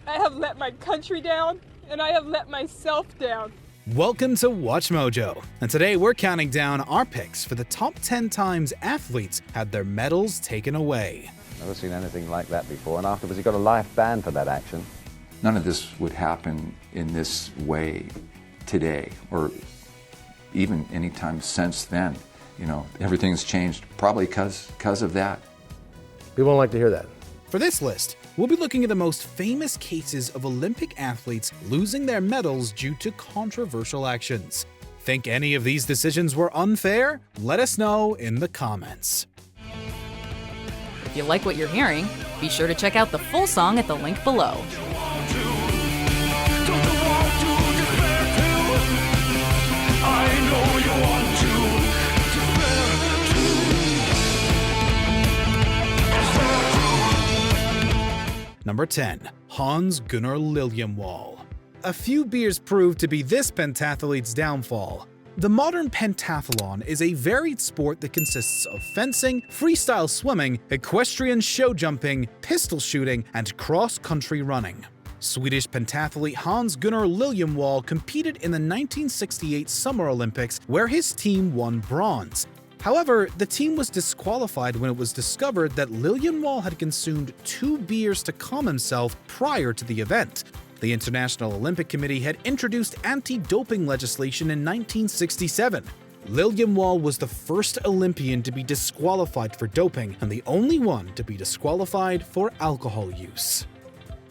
I have let my country down, and I have let myself down. Welcome to Watch Mojo, and today we're counting down our picks for the top 10 times athletes had their medals taken away. Never seen anything like that before, and afterwards he got a life ban for that action. None of this would happen in this way today, or even any time since then. You know, everything's changed probably because of that. People don't like to hear that. For this list, we'll be looking at the most famous cases of Olympic athletes losing their medals due to controversial actions. Think any of these decisions were unfair? Let us know in the comments. If you like what you're hearing, be sure to check out the full song at the link below. Number 10. Hans-Gunnar Liljenwall. A few beers proved to be this pentathlete's downfall. The modern pentathlon is a varied sport that consists of fencing, freestyle swimming, equestrian show jumping, pistol shooting, and cross-country running. Swedish pentathlete Hans-Gunnar Liljenwall competed in the 1968 Summer Olympics, where his team won bronze. However, the team was disqualified when it was discovered that Liljenwall had consumed 2 beers to calm himself prior to the event. The International Olympic Committee had introduced anti-doping legislation in 1967. Liljenwall was the first Olympian to be disqualified for doping and the only one to be disqualified for alcohol use.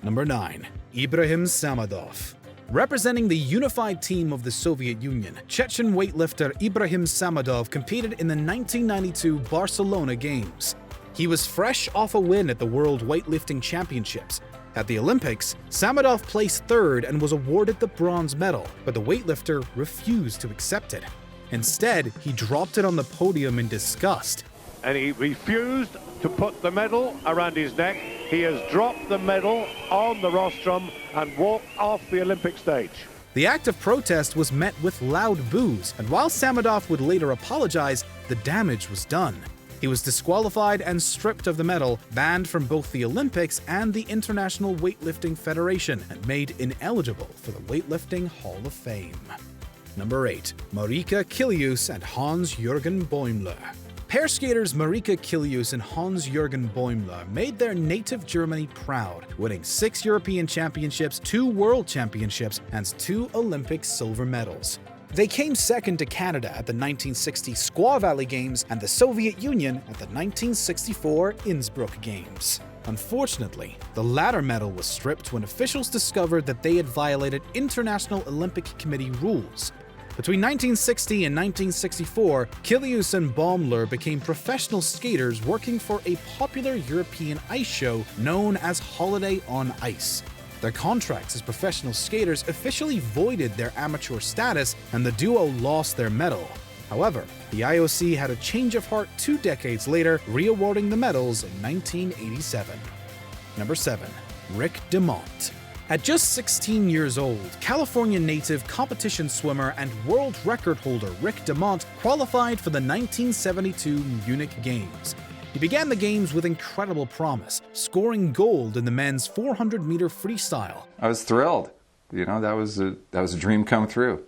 Number 9. Ibrahim Samadov. Representing the unified team of the Soviet Union, Chechen weightlifter Ibrahim Samadov competed in the 1992 Barcelona Games. He was fresh off a win at the World Weightlifting Championships. At the Olympics, Samadov placed third and was awarded the bronze medal, but the weightlifter refused to accept it. Instead, he dropped it on the podium in disgust. And he refused to put the medal around his neck. He has dropped the medal on the rostrum and walked off the Olympic stage. The act of protest was met with loud boos, and while Samadov would later apologize, the damage was done. He was disqualified and stripped of the medal, banned from both the Olympics and the International Weightlifting Federation, and made ineligible for the Weightlifting Hall of Fame. Number 8. Marika Kilius and Hans-Jürgen Bäumler. Pair skaters Marika Kilius and Hans-Jürgen Bäumler made their native Germany proud, winning 6 European Championships, 2 World Championships, and 2 Olympic silver medals. They came second to Canada at the 1960 Squaw Valley Games and the Soviet Union at the 1964 Innsbruck Games. Unfortunately, the latter medal was stripped when officials discovered that they had violated International Olympic Committee rules. Between 1960 and 1964, Kilius and Bäumler became professional skaters working for a popular European ice show known as Holiday on Ice. Their contracts as professional skaters officially voided their amateur status, and the duo lost their medal. However, the IOC had a change of heart 2 decades later, re-awarding the medals in 1987. Number 7. Rick DeMont. At just 16 years old, California native competition swimmer and world record holder Rick DeMont qualified for the 1972 Munich Games. He began the games with incredible promise, scoring gold in the men's 400-meter freestyle. I was thrilled. You know, that was a dream come true.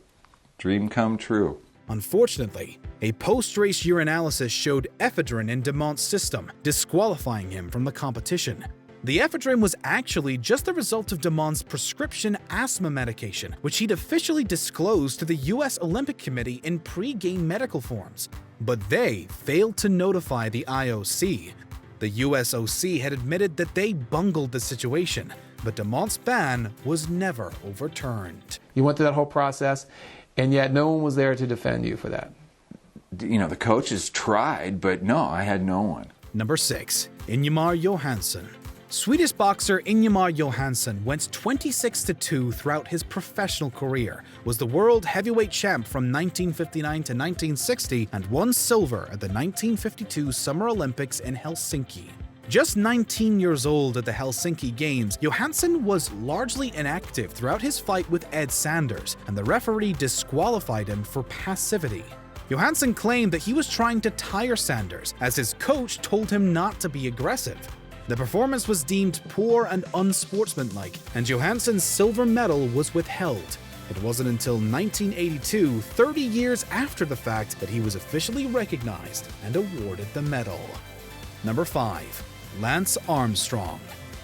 Dream come true. Unfortunately, a post-race urinalysis showed ephedrine in DeMont's system, disqualifying him from the competition. The ephedrine was actually just the result of DeMont's prescription asthma medication, which he'd officially disclosed to the US Olympic Committee in pre-game medical forms. But they failed to notify the IOC. The USOC had admitted that they bungled the situation, but DeMont's ban was never overturned. You went through that whole process, and yet no one was there to defend you for that. You know, the coaches tried, but no, I had no one. Number 6. Ingemar Johansson. Swedish boxer Ingemar Johansson went 26-2 throughout his professional career, was the world heavyweight champ from 1959 to 1960, and won silver at the 1952 Summer Olympics in Helsinki. Just 19 years old at the Helsinki Games, Johansson was largely inactive throughout his fight with Ed Sanders, and the referee disqualified him for passivity. Johansson claimed that he was trying to tire Sanders, as his coach told him not to be aggressive. The performance was deemed poor and unsportsmanlike, and Johansson's silver medal was withheld. It wasn't until 1982, 30 years after the fact, that he was officially recognized and awarded the medal. Number 5. Lance Armstrong.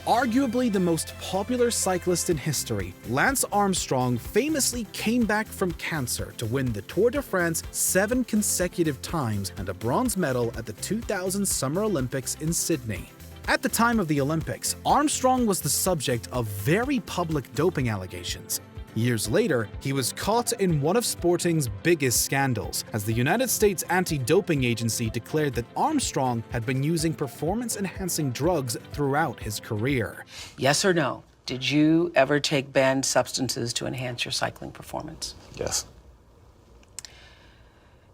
Arguably the most popular cyclist in history, Lance Armstrong famously came back from cancer to win the Tour de France 7 consecutive times and a bronze medal at the 2000 Summer Olympics in Sydney. At the time of the Olympics, Armstrong was the subject of very public doping allegations. Years later, he was caught in one of sporting's biggest scandals, as the United States Anti-Doping Agency declared that Armstrong had been using performance-enhancing drugs throughout his career. Yes or no? Did you ever take banned substances to enhance your cycling performance? Yes.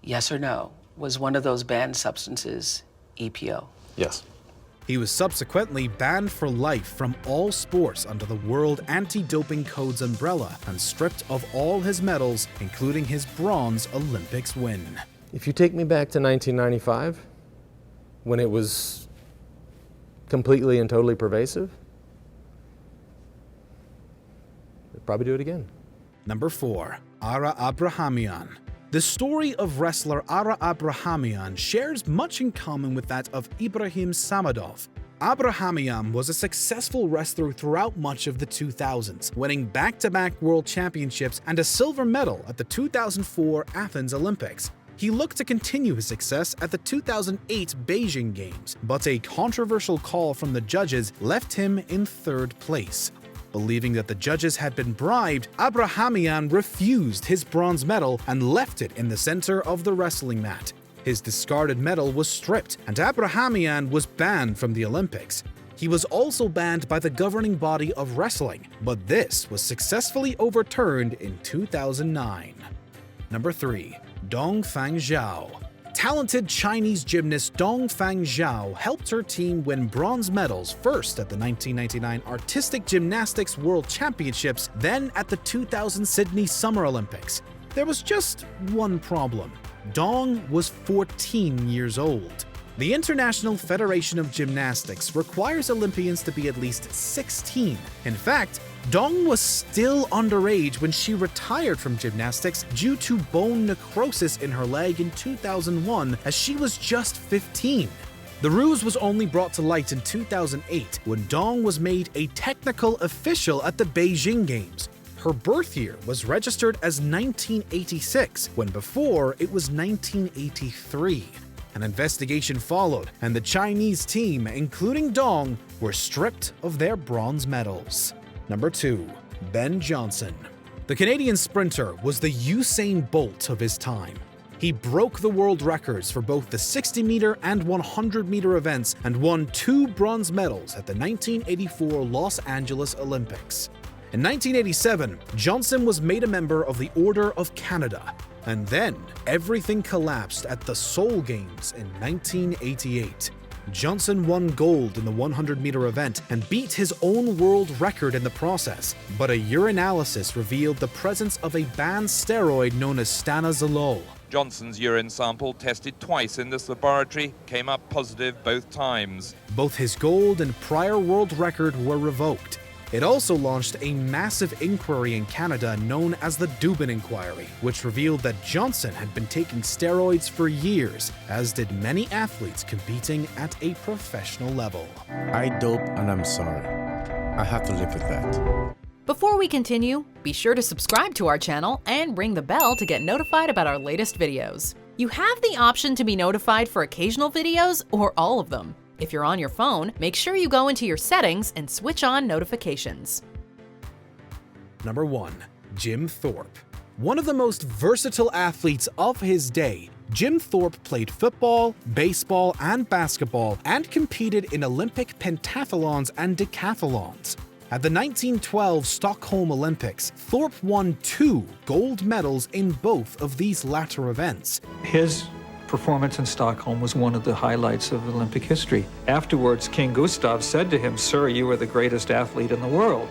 Yes or no? Was one of those banned substances EPO? Yes. He was subsequently banned for life from all sports under the World Anti-Doping Code's umbrella and stripped of all his medals, including his bronze Olympics win. If you take me back to 1995, when it was completely and totally pervasive, I'd probably do it again. Number 4. Ara Abrahamian. The story of wrestler Ara Abrahamian shares much in common with that of Ibrahim Samadov. Abrahamian was a successful wrestler throughout much of the 2000s, winning back-to-back world championships and a silver medal at the 2004 Athens Olympics. He looked to continue his success at the 2008 Beijing Games, but a controversial call from the judges left him in 3rd place. Believing that the judges had been bribed, Abrahamian refused his bronze medal and left it in the center of the wrestling mat. His discarded medal was stripped, and Abrahamian was banned from the Olympics. He was also banned by the governing body of wrestling, but this was successfully overturned in 2009. Number 3. Dongfang Zhao. Talented Chinese gymnast Dongfang Zhao helped her team win bronze medals, first at the 1999 Artistic Gymnastics World Championships, then at the 2000 Sydney Summer Olympics. There was just one problem. Dong was 14 years old. The International Federation of Gymnastics requires Olympians to be at least 16. In fact, Dong was still underage when she retired from gymnastics due to bone necrosis in her leg in 2001, as she was just 15. The ruse was only brought to light in 2008 when Dong was made a technical official at the Beijing Games. Her birth year was registered as 1986, when before it was 1983. An investigation followed, and the Chinese team, including Dong, were stripped of their bronze medals. Number 2. Ben Johnson. The Canadian sprinter was the Usain Bolt of his time. He broke the world records for both the 60-meter and 100-meter events and won 2 bronze medals at the 1984 Los Angeles Olympics. In 1987, Johnson was made a member of the Order of Canada. And then, everything collapsed at the Seoul Games in 1988. Johnson won gold in the 100-meter event and beat his own world record in the process, but a urinalysis revealed the presence of a banned steroid known as stanozolol. Johnson's urine sample, tested twice in this laboratory, came up positive both times. Both his gold and prior world record were revoked. It also launched a massive inquiry in Canada known as the Dubin Inquiry, which revealed that Johnson had been taking steroids for years, as did many athletes competing at a professional level. I dope and I'm sorry. I have to live with that. Before we continue, be sure to subscribe to our channel and ring the bell to get notified about our latest videos. You have the option to be notified for occasional videos or all of them. If you're on your phone, make sure you go into your settings and switch on notifications. Number 1. Jim Thorpe. One of the most versatile athletes of his day, Jim Thorpe played football, baseball, and basketball, and competed in Olympic pentathlons and decathlons. At the 1912 Stockholm Olympics, Thorpe won 2 gold medals in both of these latter events. His performance in Stockholm was one of the highlights of Olympic history. Afterwards, King Gustav said to him, "Sir, you are the greatest athlete in the world."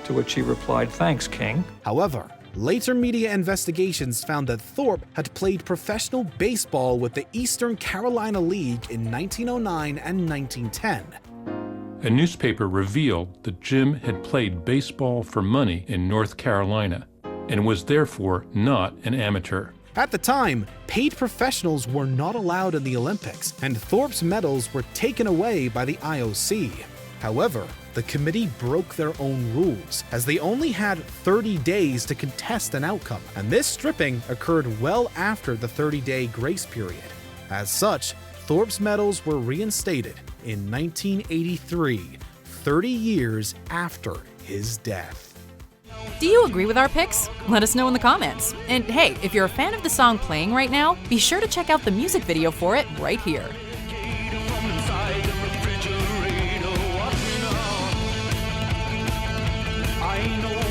To which he replied, "Thanks, King." However, later media investigations found that Thorpe had played professional baseball with the Eastern Carolina League in 1909 and 1910. a newspaper revealed that Jim had played baseball for money in North Carolina and was therefore not an amateur. At the time, paid professionals were not allowed in the Olympics, and Thorpe's medals were taken away by the IOC. However, the committee broke their own rules, as they only had 30 days to contest an outcome, and this stripping occurred well after the 30-day grace period. As such, Thorpe's medals were reinstated in 1983, 30 years after his death. Do you agree with our picks? Let us know in the comments. And hey, if you're a fan of the song playing right now, be sure to check out the music video for it right here. I know